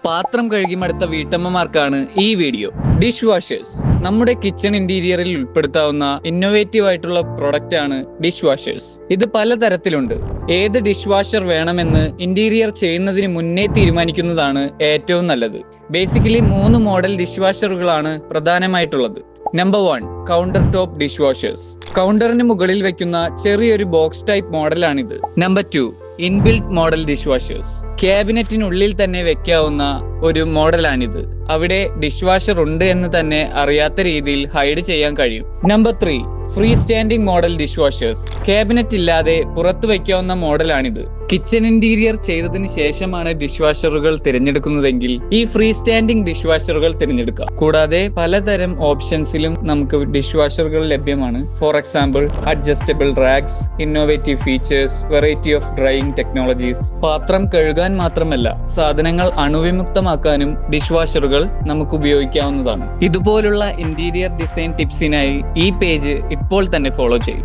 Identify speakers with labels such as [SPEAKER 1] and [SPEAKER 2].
[SPEAKER 1] പാത്രം കഴുകി മടുത്ത വീട്ടമ്മമാർക്കാണ് ഈ വീഡിയോ. ഡിഷ് വാഷേഴ്സ് നമ്മുടെ കിച്ചൺ ഇന്റീരിയറിൽ ഉൾപ്പെടുത്താവുന്ന ഇന്നോവേറ്റീവ് ആയിട്ടുള്ള പ്രൊഡക്റ്റ് ആണ് ഡിഷ് വാഷേഴ്സ്. ഇത് പലതരത്തിലുണ്ട്. ഏത് ഡിഷ് വാഷർ വേണമെന്ന് ഇന്റീരിയർ ചെയ്യുന്നതിന് മുന്നേ തീരുമാനിക്കുന്നതാണ് ഏറ്റവും നല്ലത്. ബേസിക്കലി 3 മോഡൽ ഡിഷ് വാഷറുകളാണ് പ്രധാനമായിട്ടുള്ളത്. Number 1 counter top dishwashers. കൗണ്ടറിന് മുകളിൽ വെക്കുന്ന ചെറിയൊരു ബോക്സ് ടൈപ്പ് മോഡലാണിത്. Number 2 inbuilt model dishwashers. ക്യാബിനറ്റിനുള്ളിൽ തന്നെ വെക്കാവുന്ന ഒരു മോഡലാണിത്. അവിടെ ഡിഷ് വാഷർ ഉണ്ട് എന്ന് തന്നെ അറിയാത്ത രീതിയിൽ ഹൈഡ് ചെയ്യാൻ കഴിയും. Number 3 free standing model dish washers. Cabinet ഇല്ലാതെ പുറത്തു വയ്ക്കാവുന്ന മോഡലാണിത്. കിച്ചൺ ഇന്റീരിയർ ചെയ്തതിന് ശേഷമാണ് ഡിഷ് വാഷറുകൾ തിരഞ്ഞെടുക്കുന്നതെങ്കിൽ ഈ ഫ്രീ സ്റ്റാൻഡിംഗ് ഡിഷ് വാഷറുകൾ തിരഞ്ഞെടുക്കാം. കൂടാതെ പലതരം ഓപ്ഷൻസിലും നമുക്ക് ഡിഷ് വാഷറുകൾ ലഭ്യമാണ്. For example adjustable racks, innovative features, variety of drying technologies. പാത്രം കഴുകാൻ മാത്രമല്ല, സാധനങ്ങൾ അണുവിമുക്തമാക്കാനും ഡിഷ് വാഷറുകൾ നമുക്ക് ഉപയോഗിക്കാവുന്നതാണ്. ഇതുപോലുള്ള ഇന്റീരിയർ ഡിസൈൻ ടിപ്സിനായി ഈ പേജ് ഇപ്പോൾ തന്നെ ഫോളോ ചെയ്യും.